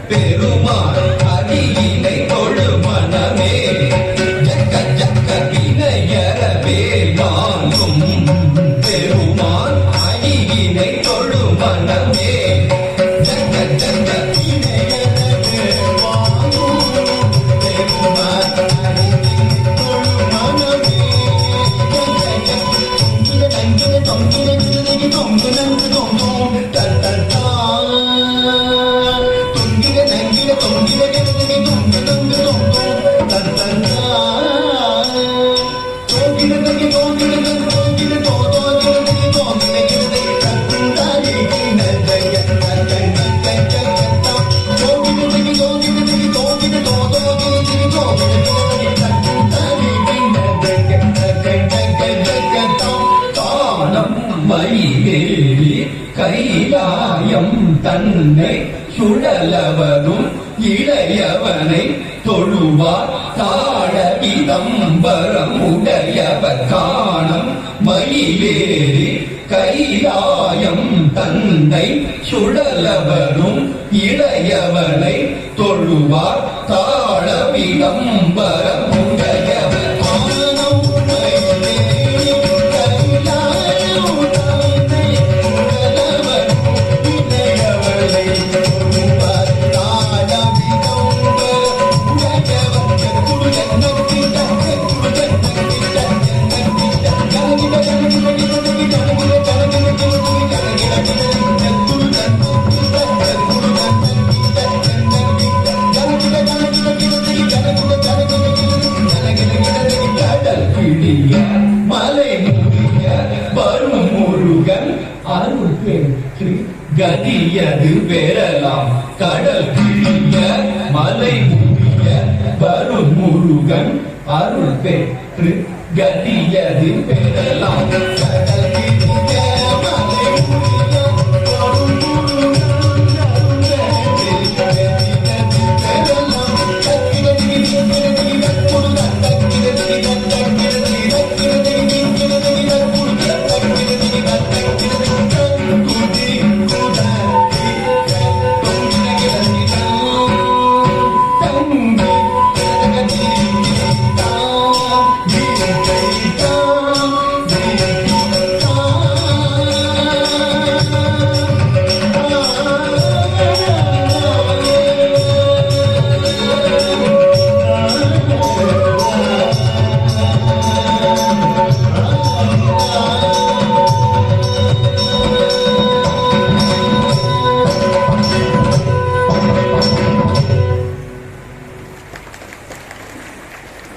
பெருமாள் அடியினை தொழு மனமே ஜக்க ஜக்க வினையறவே நான்கும் பெருமாள் அடியினை தொழு மனமே ஜக்க ஜக்க வினையறவே வாங்கும் பெருமாள் அடியினை தொழு மனமே மயிலேறி கைலாயம் தன்னை சுழலவனும் இளையவனை தொழுவார் தாழ விதம்பரம் உடையவர் காணம் மயிலேறி கைலாயம் தன்னை சுழலவனும் இளையவனை தொழுவார் தாழ விதம்பரம் உடையவர் மலை முடிய வரும் முருகன் அருள் பெற்று கதியது பெறலாம் கடல் கிழிய மலை முடிய வரும் முருகன் அருள் பெற்று கதியது பெறலாம் கடல்